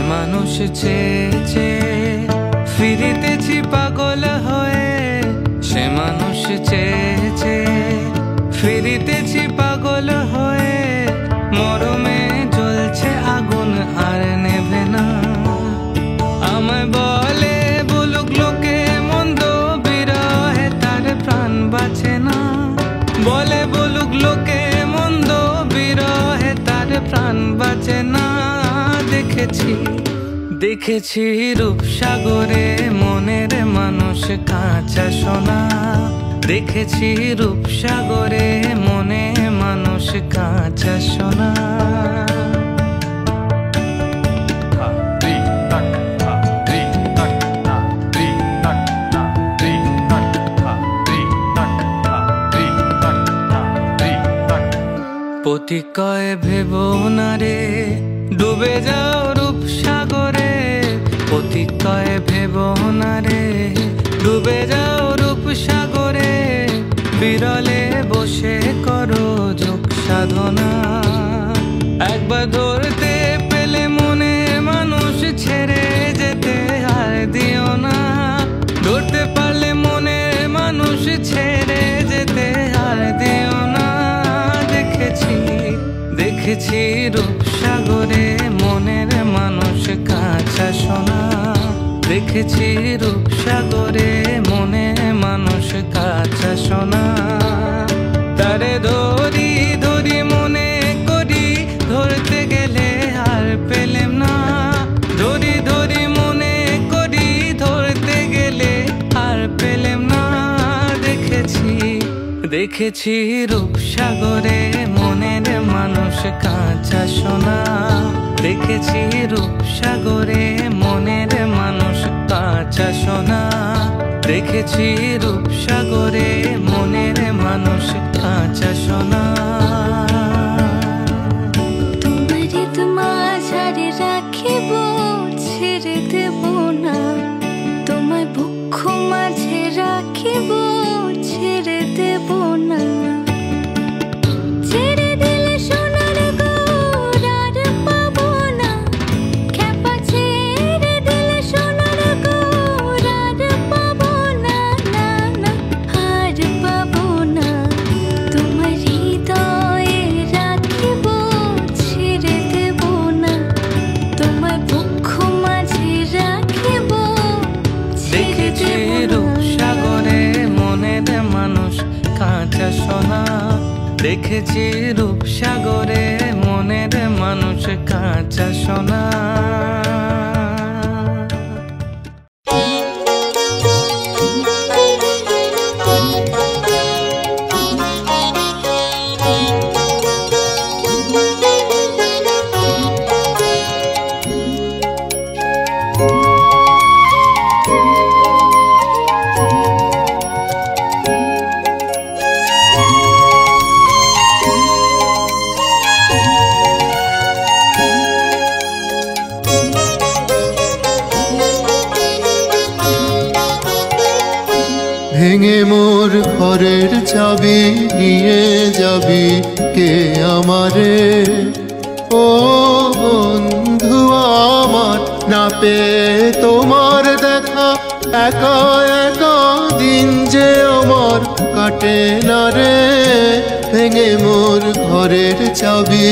মানুষ চেয়েছে ফিরিতেছি পাগল হয়ে, সে মানুষ চেয়েছে ফিরিতেছি পাগল হয়ে। মরমে জ্বলছে আগুন আর নেভে না, আমায় বলে বলুক লোকে মন্দ, বিরহে তার প্রাণ বাঁচে না। বলে বলুক লোকে মন্দ, বিরহে তার প্রাণ বাঁচে না। দেখেছি দেখেছি রূপসাগরে মনের মানুষ কাঁচা সোনা, দেখেছি রূপসাগরে মনে মানুষ কাঁচা সোনা। পথিক কয় ভেবো না রে ডুবে যাও রূপসাগরে, পথিক কয় ভেবো না রে ডুবে যাও রূপসাগরে। বিরলে বসে করো যোগ সাধনা, একবার ধরতে পেলে মনে মানুষ ছেড়ে যেতে আর দিও না। ধরতে পারলে মনে মানুষ ছেড়ে যেতে আর দিও না। দেখেছি দেখেছি রূপসাগরে মনের মানুষ কাঁচা সোনা, দেখেছি রূপসাগরে মনে মানুষ কাঁচা সোনা। তারে ধরি ধরি মনে করি, ধরতে গেলে আর পেলেম না। ধরি ধরি মনে করি, ধরতে গেলে আর পেলেম না। দেখেছি দেখেছি রূপসাগরে মনের মানুষ কাঁচা সোনা, দেখেছি রূপসাগরে মনের মানুষ কাঁচা সোনা। দেখেছি রূপসাগরে মনের মানুষ কাঁচা সোনা। তোমারে তো মাঝারে রাখিব, ছেড়ে দেব না। তোমায় বক্ষ মাঝে রাখিব, ছেড়ে দেব না। ছেড়ে দিলে সোনার গৌর আর পাবো না, খেপা ছেড়ে দিলে সোনার গৌর আর পাবো না, না না আর পাবো না। তোমার হৃদয়ে রাখিব, ছেড়ে দেব না। তোমায় বক্ষ মাঝে রাখিব, দেখেছি রূপসাগরে মনের মানুষ কাঁচা সোনা, দেখেছি রূপসাগরে মনের মানুষ কাঁচা সোনা। ভেঙে মোর ঘরের চাবি নিয়ে যাবি কে আমারে? ও বন্ধু আমার, না পেয়ে তোমার দেখা একা একা দিন যে আমার কাটে না রে। ভেঙে মোর ঘরের চাবি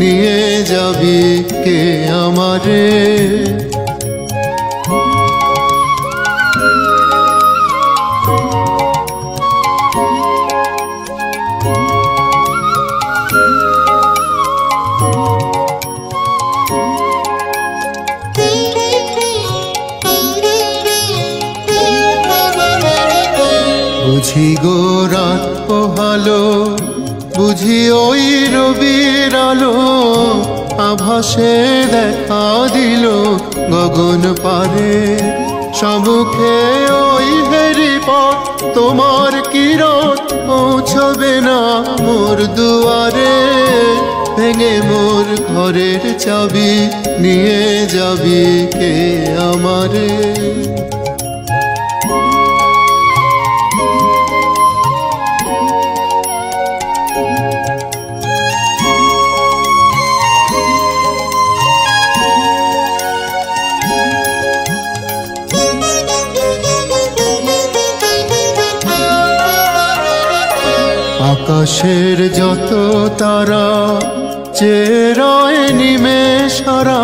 নিয়ে যাবি কে আমারে? বুঝি গো রাত পোহালো, বুঝি ওই রবির আলো, আভাসে দেখা দিল গগন পারে। সম্মুখে ওই হেরি পথ, তোমার কিরণ পৌঁছবে না মোর দুয়ারে। ভেঙে মোর ঘরের চাবি নিয়ে যাবি কে আমারে? আকাশের যত তারা চেয়ে রয় নিমেষরা,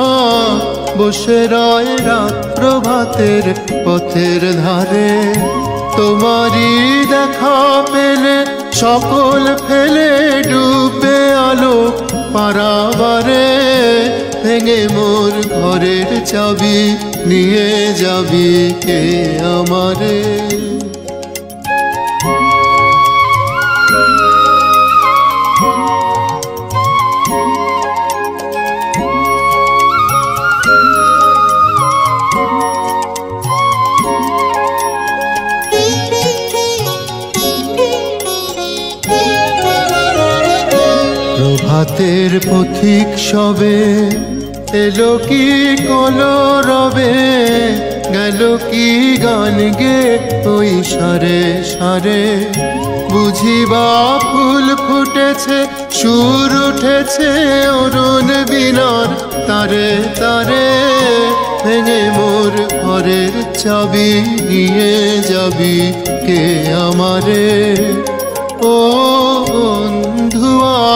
বসে রয় রাত প্রভাতের পথের ধারে। তোমারই দেখা পেলে সকল ফেলে ডুবে আলো পারাবারে। ভেঙে মোর ঘরের চাবি নিয়ে যাবি কে আমারে? প্রভাতের পথিক সবে এলো কি কলরবে, গেল কি গান গে ওই সারে সারে। বুঝিবা ফুল ফুটেছে, সুর উঠেছে অরুণ বীণার তারে তারে। ভেঙে মোর ঘরের চাবি নিয়ে যাবি কে আমারে? ও বন্ধু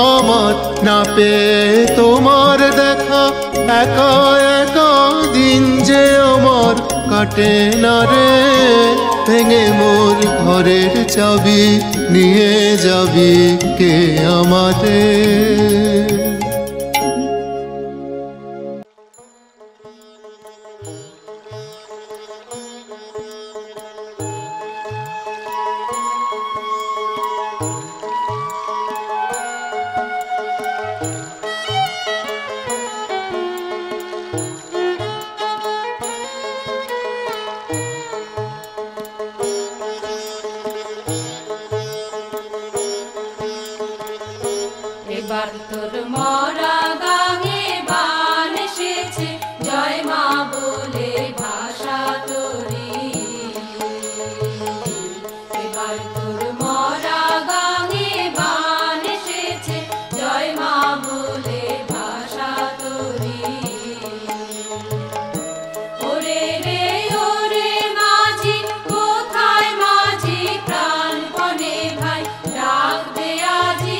আমার, না পেয়ে তোমার দেখা একা একা দিন যে আমার কাটে না রে। ভেঙে মোর ঘরের চাবি নিয়ে যাবি কে আমারে? এবার তোর মরা গাঙে বান এসেছে, জয় মা বলে ভাষা তোরি। এবার তোর মরা গাঙে বান এসেছে, জয় মা বলে ভাষা তোরি। ওরে রে ওরে মাঝি, কোথায় মাঝি প্রাণপণে ভাই ডাক দে আজি।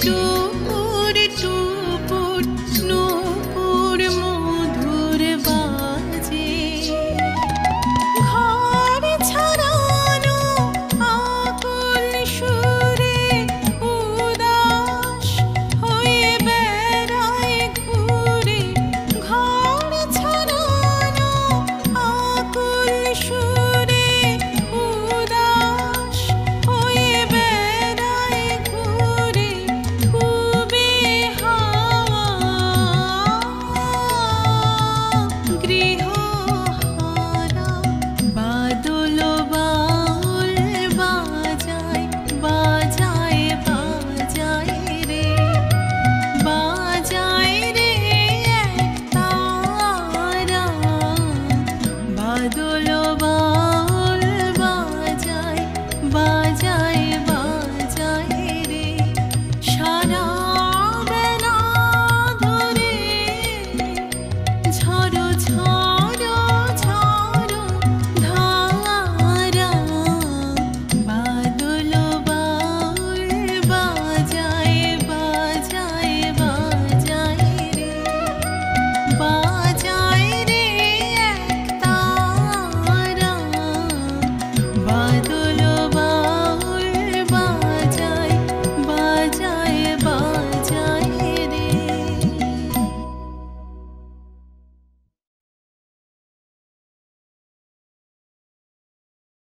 চুপ